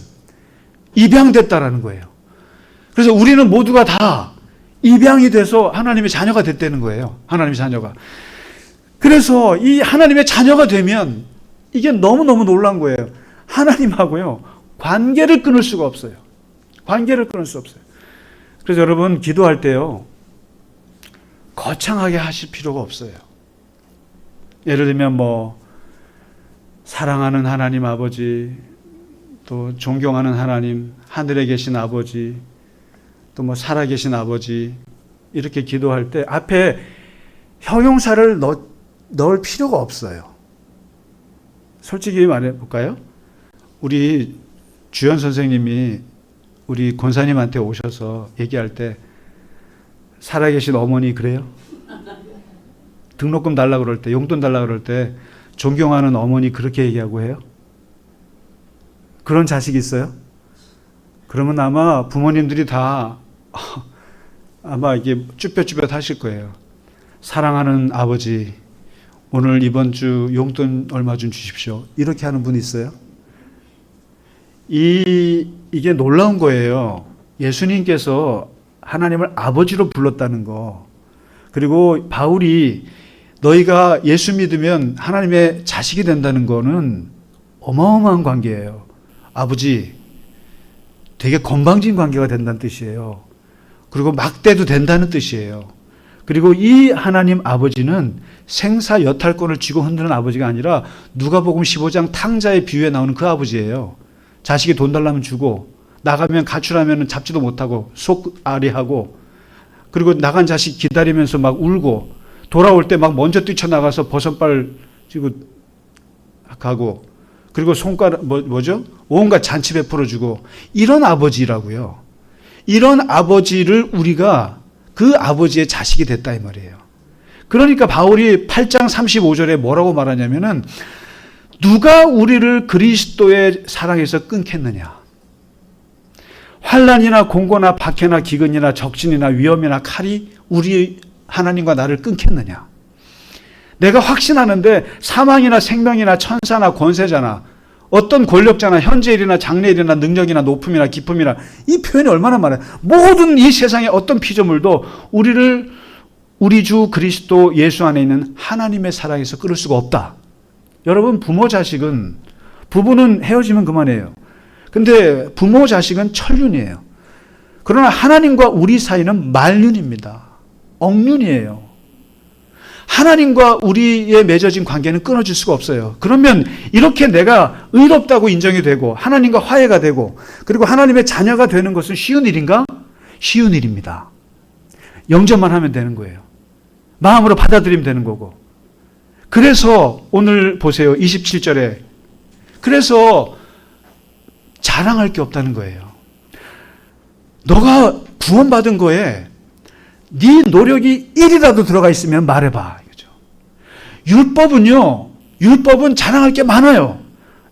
입양됐다라는 거예요. 그래서 우리는 모두가 다 입양이 돼서 하나님의 자녀가 됐다는 거예요. 하나님의 자녀가. 그래서 이 하나님의 자녀가 되면 이게 너무너무 놀라운 거예요. 하나님하고요. 관계를 끊을 수가 없어요. 관계를 끊을 수 없어요. 그래서 여러분 기도할 때요. 거창하게 하실 필요가 없어요. 예를 들면 사랑하는 하나님 아버지, 또 존경하는 하나님, 하늘에 계신 아버지, 또 살아계신 아버지 이렇게 기도할 때 앞에 형용사를 넣을 필요가 없어요. 솔직히 말해볼까요? 우리 주연 선생님이 우리 권사님한테 오셔서 얘기할 때 살아계신 어머니 그래요? 등록금 달라고 그럴 때, 용돈 달라고 그럴 때 존경하는 어머니 그렇게 얘기하고 해요? 그런 자식 있어요? 그러면 아마 부모님들이 다 아마 이게 쭈뼛쭈뼛 하실 거예요. 사랑하는 아버지, 오늘 이번 주 용돈 얼마 좀 주십시오. 이렇게 하는 분 있어요? 이게 놀라운 거예요. 예수님께서 하나님을 아버지로 불렀다는 거. 그리고 바울이 너희가 예수 믿으면 하나님의 자식이 된다는 거는 어마어마한 관계예요. 아버지, 되게 건방진 관계가 된다는 뜻이에요. 그리고 막대도 된다는 뜻이에요. 그리고 이 하나님 아버지는 생사 여탈권을 쥐고 흔드는 아버지가 아니라 누가복음 15장 탕자의 비유에 나오는 그 아버지예요. 자식이 돈 달라면 주고 나가면 가출하면 잡지도 못하고 속앓이하고 그리고 나간 자식 기다리면서 막 울고 돌아올 때 막 먼저 뛰쳐나가서 버선발 쥐고 가고 그리고 손가락 뭐죠? 온갖 잔치 베풀어주고 이런 아버지라고요. 이런 아버지를 우리가 그 아버지의 자식이 됐다 이 말이에요. 그러니까 바울이 8장 35절에 뭐라고 말하냐면은 누가 우리를 그리스도의 사랑에서 끊겠느냐. 환난이나 공고나 박해나 기근이나 적진이나 위험이나 칼이 우리 하나님과 나를 끊겠느냐. 내가 확신하는데 사망이나 생명이나 천사나 권세자나 어떤 권력자나 현재일이나 장래일이나 능력이나 높음이나 기쁨이나 이 표현이 얼마나 많아요. 모든 이 세상의 어떤 피조물도 우리를 우리 주 그리스도 예수 안에 있는 하나님의 사랑에서 끊을 수가 없다. 여러분 부모 자식은 부부는 헤어지면 그만이에요. 근데 부모 자식은 천륜이에요. 그러나 하나님과 우리 사이는 만륜입니다. 억륜이에요. 하나님과 우리의 맺어진 관계는 끊어질 수가 없어요. 그러면 이렇게 내가 의롭다고 인정이 되고 하나님과 화해가 되고 그리고 하나님의 자녀가 되는 것은 쉬운 일인가? 쉬운 일입니다. 영접만 하면 되는 거예요. 마음으로 받아들이면 되는 거고. 그래서 오늘 보세요. 27절에 그래서 자랑할 게 없다는 거예요. 너가 구원받은 거에 네 노력이 1이라도 들어가 있으면 말해봐. 이거죠. 율법은 자랑할 게 많아요.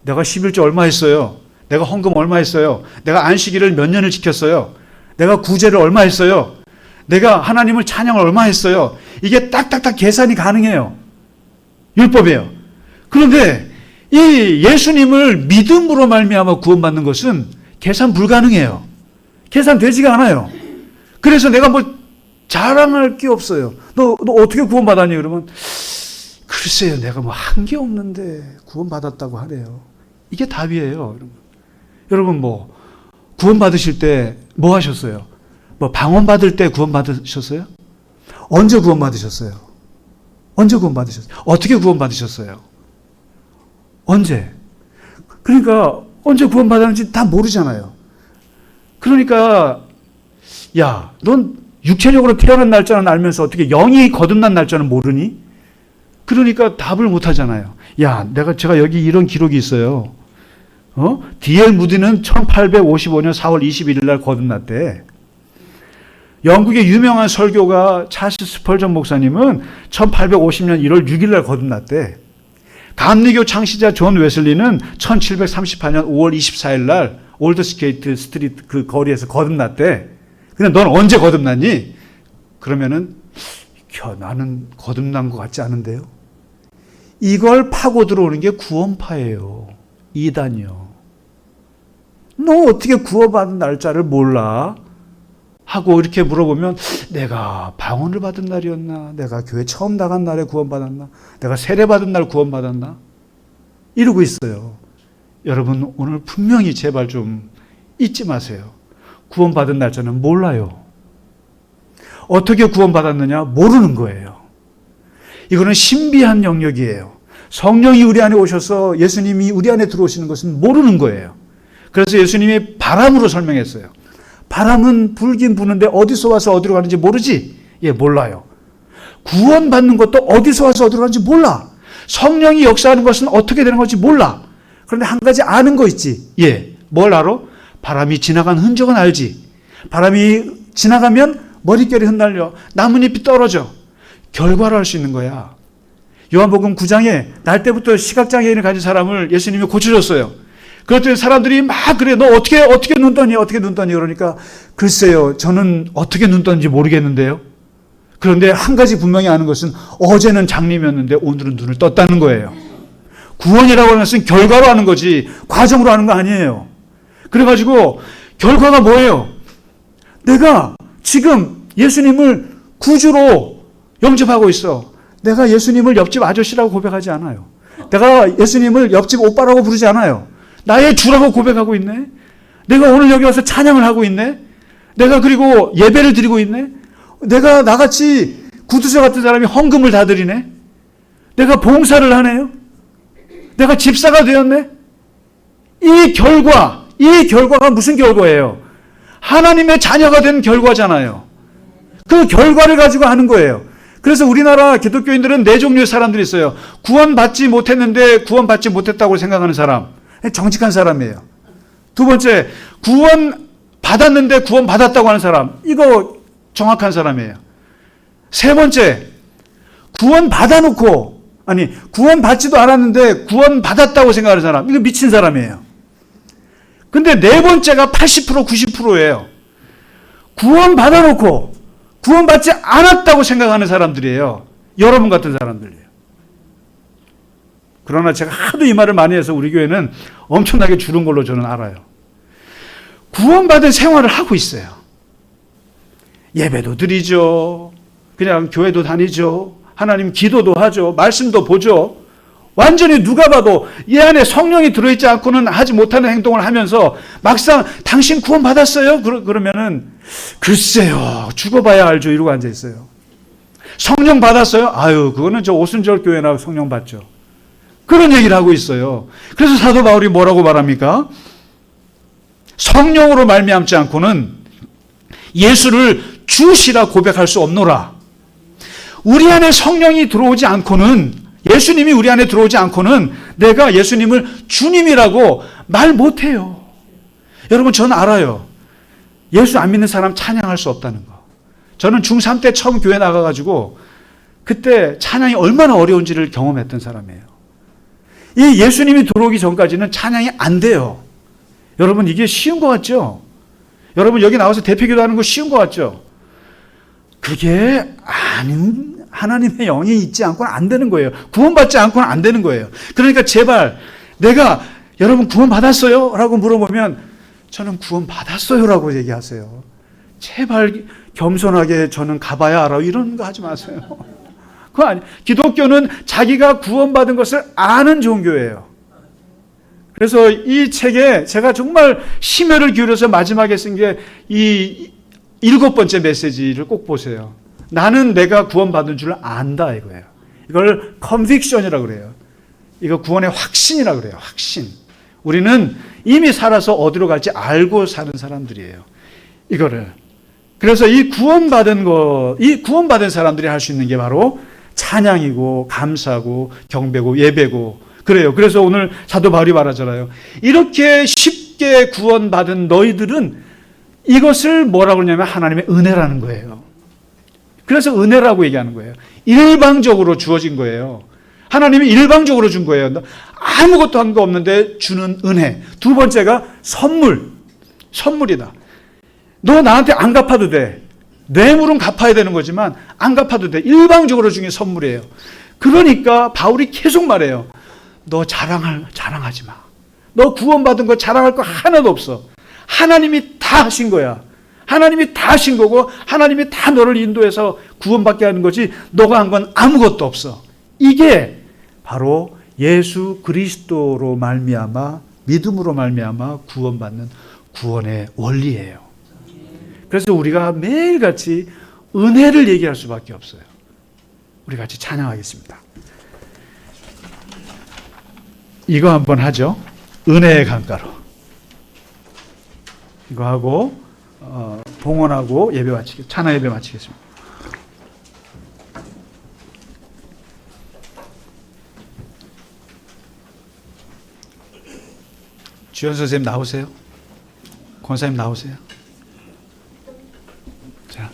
내가 11조 얼마 했어요. 내가 헌금 얼마 했어요. 내가 안식일을 몇 년을 지켰어요. 내가 구제를 얼마 했어요. 내가 하나님을 찬양을 얼마 했어요. 이게 딱딱딱 계산이 가능해요. 율법이에요. 그런데 이 예수님을 믿음으로 말미암아 구원받는 것은 계산 불가능해요. 계산되지가 않아요. 그래서 내가 뭐 자랑할 게 없어요. 너 어떻게 구원받았니? 그러면 글쎄요, 내가 뭐 한 게 없는데 구원받았다고 하래요. 이게 답이에요. 여러분 뭐 구원받으실 때 뭐 하셨어요? 뭐 방언받을 때 구원받으셨어요? 언제 구원받으셨어요? 언제 구원받으셨어요? 어떻게 구원받으셨어요? 언제? 그러니까 언제 구원받았는지 다 모르잖아요. 그러니까 야, 넌 육체적으로 태어난 날짜는 알면서 어떻게 영이 거듭난 날짜는 모르니? 그러니까 답을 못 하잖아요. 야, 제가 여기 이런 기록이 있어요. D.L. 무디는 1855년 4월 21일 날 거듭났대. 영국의 유명한 설교가 찰스 스펄전 목사님은 1850년 1월 6일 날 거듭났대. 감리교 창시자 존 웨슬리는 1738년 5월 24일 날 올드스케이트 스트리트 그 거리에서 거듭났대. 근데 넌 언제 거듭났니? 그러면은 나는 거듭난 것 같지 않은데요. 이걸 파고 들어오는 게 구원파예요. 이단이요. 너 어떻게 구원받은 날짜를 몰라? 하고 이렇게 물어보면 내가 방언을 받은 날이었나? 내가 교회 처음 나간 날에 구원받았나? 내가 세례받은 날 구원받았나? 이러고 있어요. 여러분 오늘 분명히 제발 좀 잊지 마세요. 구원받은 날짜는 몰라요. 어떻게 구원받았느냐? 모르는 거예요. 이거는 신비한 영역이에요. 성령이 우리 안에 오셔서 예수님이 우리 안에 들어오시는 것은 모르는 거예요. 그래서 예수님이 바람으로 설명했어요. 바람은 불긴 부는데 어디서 와서 어디로 가는지 모르지? 예, 몰라요. 구원받는 것도 어디서 와서 어디로 가는지 몰라. 성령이 역사하는 것은 어떻게 되는 건지 몰라. 그런데 한 가지 아는 거 있지. 예, 뭘 알아? 바람이 지나간 흔적은 알지. 바람이 지나가면 머릿결이 흩날려 나뭇잎이 떨어져. 결과를 알 수 있는 거야. 요한복음 9장에 날 때부터 시각장애인을 가진 사람을 예수님이 고쳐줬어요. 그랬더니 사람들이 막 그래, 너 어떻게 눈 떠니? 어떻게 눈 떠니? 그러니까 글쎄요, 저는 어떻게 눈 떴는지 모르겠는데요. 그런데 한 가지 분명히 아는 것은 어제는 장님이었는데 오늘은 눈을 떴다는 거예요. 구원이라고 하는 것은 결과로 하는 거지 과정으로 하는 거 아니에요. 그래가지고 결과가 뭐예요? 내가 지금 예수님을 구주로 영접하고 있어. 내가 예수님을 옆집 아저씨라고 고백하지 않아요. 내가 예수님을 옆집 오빠라고 부르지 않아요. 나의 주라고 고백하고 있네. 내가 오늘 여기 와서 찬양을 하고 있네. 내가 그리고 예배를 드리고 있네. 내가 나같이 구두쇠 같은 사람이 헌금을 다 드리네. 내가 봉사를 하네요. 내가 집사가 되었네. 이 결과가 무슨 결과예요? 하나님의 자녀가 된 결과잖아요. 그 결과를 가지고 하는 거예요. 그래서 우리나라 기독교인들은 네 종류의 사람들이 있어요. 구원받지 못했는데 구원받지 못했다고 생각하는 사람. 정직한 사람이에요. 두 번째, 구원받았는데 구원받았다고 하는 사람. 이거 정확한 사람이에요. 세 번째, 구원 받아놓고, 아니, 구원 받지도 않았는데 구원 받았다고 생각하는 사람, 이거 미친 사람이에요. 근데 네 번째가 80%, 90%예요. 구원 받아놓고 구원 받지 않았다고 생각하는 사람들이에요. 여러분 같은 사람들이에요. 그러나 제가 하도 이 말을 많이 해서 우리 교회는 엄청나게 줄은 걸로 저는 알아요. 구원받은 생활을 하고 있어요. 예배도 드리죠. 그냥 교회도 다니죠. 하나님 기도도 하죠. 말씀도 보죠. 완전히 누가 봐도 이 안에 성령이 들어있지 않고는 하지 못하는 행동을 하면서 막상 당신 구원 받았어요? 그러면은 글쎄요. 죽어봐야 알죠. 이러고 앉아있어요. 성령 받았어요? 아유, 그거는 저 오순절 교회나 성령 받죠. 그런 얘기를 하고 있어요. 그래서 사도 바울이 뭐라고 말합니까? 성령으로 말미암지 않고는 예수를 주시라 고백할 수 없노라. 우리 안에 성령이 들어오지 않고는, 예수님이 우리 안에 들어오지 않고는 내가 예수님을 주님이라고 말 못해요. 여러분, 저는 알아요. 예수 안 믿는 사람 찬양할 수 없다는 거. 저는 중3 때 처음 교회 나가가지고 그때 찬양이 얼마나 어려운지를 경험했던 사람이에요. 이 예수님이 들어오기 전까지는 찬양이 안 돼요. 여러분, 이게 쉬운 것 같죠? 여러분, 여기 나와서 대표기도 하는 거 쉬운 것 같죠? 그게 아닌, 하나님의 영이 있지 않고는 안 되는 거예요. 구원받지 않고는 안 되는 거예요. 그러니까 제발 내가 여러분 구원 받았어요? 라고 물어보면 저는 구원 받았어요 라고 얘기하세요. 제발 겸손하게 저는 가봐야 알아. 이런 거 하지 마세요. 그거 아니. 기독교는 자기가 구원받은 것을 아는 종교예요. 그래서 이 책에 제가 정말 심혈을 기울여서 마지막에 쓴 게 이 7번째 메시지를 꼭 보세요. 나는 내가 구원받은 줄 안다 이거예요. 이걸 컨빅션이라고 그래요. 이거 구원의 확신이라고 그래요. 확신. 우리는 이미 살아서 어디로 갈지 알고 사는 사람들이에요. 이거를. 그래서 이 구원받은 사람들이 할 수 있는 게 바로 찬양이고 감사고 경배고 예배고 그래요. 그래서 오늘 사도 바울이 말하잖아요. 이렇게 쉽게 구원받은 너희들은 이것을 뭐라고 그러냐면 하나님의 은혜라는 거예요. 그래서 은혜라고 얘기하는 거예요. 일방적으로 주어진 거예요. 하나님이 일방적으로 준 거예요. 아무것도 한 거 없는데 주는 은혜. 두 번째가 선물이다. 너 나한테 안 갚아도 돼. 뇌물은 갚아야 되는 거지만 안 갚아도 돼. 일방적으로 준 게 선물이에요. 그러니까 바울이 계속 말해요. 너 자랑하지 마. 너 구원받은 거 자랑할 거 하나도 없어. 하나님이 다 하신 거야. 하나님이 다 하신 거고 하나님이 다 너를 인도해서 구원받게 하는 거지 너가 한 건 아무것도 없어. 이게 바로 예수 그리스도로 말미암아 믿음으로 말미암아 구원받는 구원의 원리예요. 그래서 우리가 매일같이 은혜를 얘기할 수밖에 없어요. 우리 같이 찬양하겠습니다. 이거 한번 하죠. 은혜의 강가로. 이거 하고 봉헌하고 찬양 예배 마치겠습니다. 주연 선생님 나오세요. 권사님 나오세요. 자.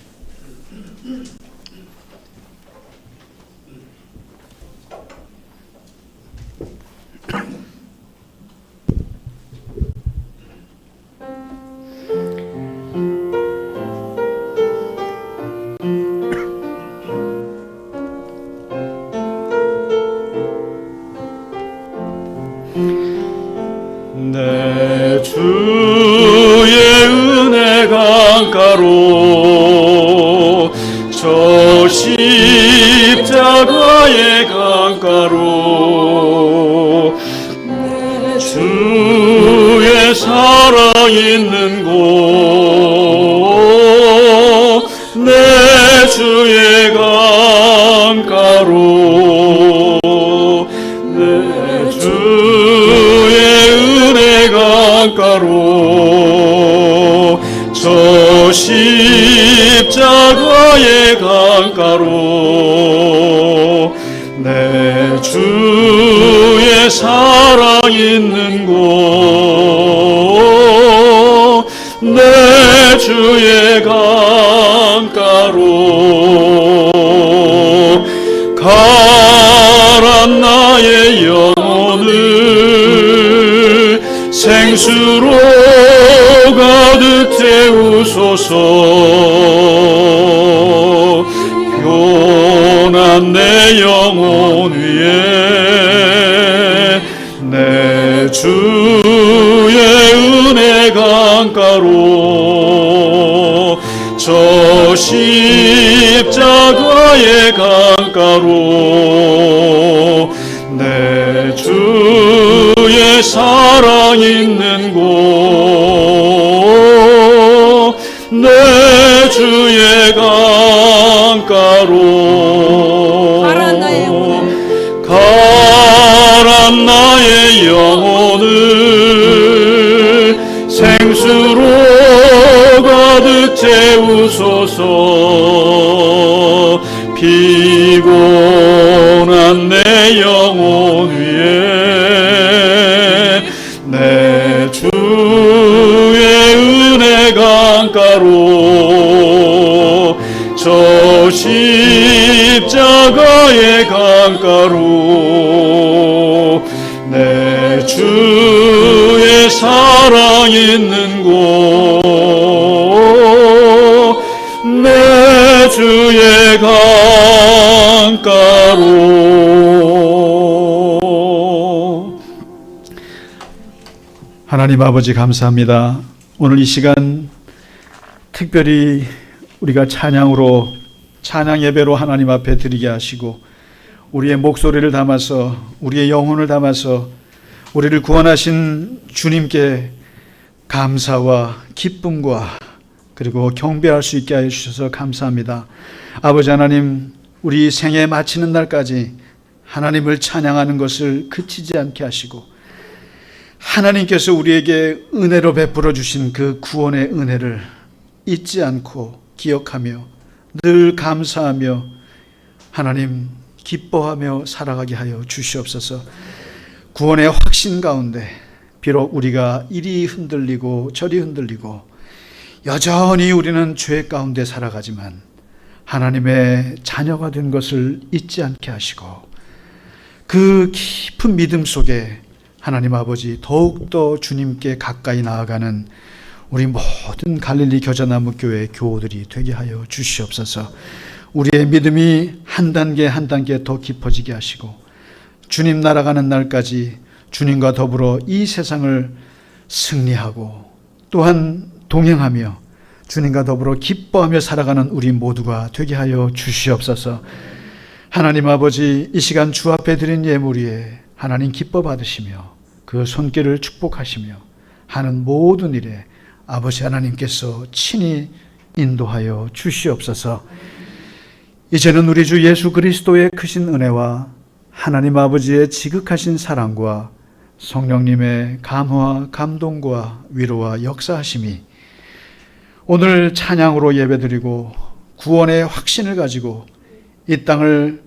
내 주의 은혜 강가로 저 십자가의 강가로 내 주의 사랑 있는 곳 내 주의 강가로 내 주의 은혜 강가로 저 십자가의 강가로 내 주의 사랑 있는 곳 내 주의 강가로 생수로 가득 채우소서. 교훈한 내 영혼 위에 내 주의 은혜 강가로 저 십자가의 강가로 내 주의 사랑 있는 곳 내 주의 강가로
가란 나의 영혼을
가란 나의 영혼을 생수로 가득 채우소서. 피곤한 내 영혼 위에 내 주의 은혜 강가로 저 십자가의 강가로 내 주의 사랑 있는 곳 내 주의 강가로.
하나님 아버지 감사합니다. 오늘 이 시간 특별히 우리가 찬양으로 찬양 예배로 하나님 앞에 드리게 하시고 우리의 목소리를 담아서 우리의 영혼을 담아서 우리를 구원하신 주님께 감사와 기쁨과 그리고 경배할 수 있게 하여 주셔서 감사합니다. 아버지 하나님, 우리 생애 마치는 날까지 하나님을 찬양하는 것을 그치지 않게 하시고 하나님께서 우리에게 은혜로 베풀어 주신 그 구원의 은혜를 잊지 않고 기억하며 늘 감사하며 하나님 기뻐하며 살아가게 하여 주시옵소서. 구원의 확신 가운데 비록 우리가 이리 흔들리고 저리 흔들리고 여전히 우리는 죄 가운데 살아가지만 하나님의 자녀가 된 것을 잊지 않게 하시고 그 깊은 믿음 속에 하나님 아버지 더욱더 주님께 가까이 나아가는 우리 모든 갈릴리 겨자나무 교회 교우들이 되게 하여 주시옵소서. 우리의 믿음이 한 단계 한 단계 더 깊어지게 하시고 주님 날아가는 날까지 주님과 더불어 이 세상을 승리하고 또한 동행하며 주님과 더불어 기뻐하며 살아가는 우리 모두가 되게 하여 주시옵소서. 하나님 아버지, 이 시간 주 앞에 드린 예물 위에 하나님 기뻐 받으시며 그 손길을 축복하시며 하는 모든 일에 아버지 하나님께서 친히 인도하여 주시옵소서. 이제는 우리 주 예수 그리스도의 크신 은혜와 하나님 아버지의 지극하신 사랑과 성령님의 감화와 감동과 위로와 역사하심이 오늘 찬양으로 예배드리고 구원의 확신을 가지고 이 땅을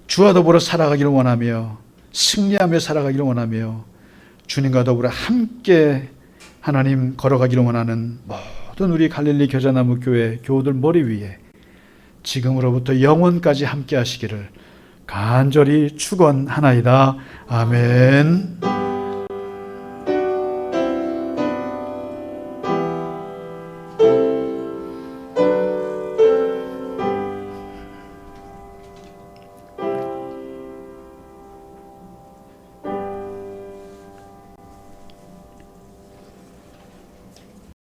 주와 더불어 살아가기를 원하며 승리하며 살아가기를 원하며 주님과 더불어 함께 하나님 걸어가기를 원하는 모든 우리 갈릴리 겨자나무 교회 교우들 머리 위에 지금으로부터 영원까지 함께 하시기를 간절히 축원하나이다. 아멘.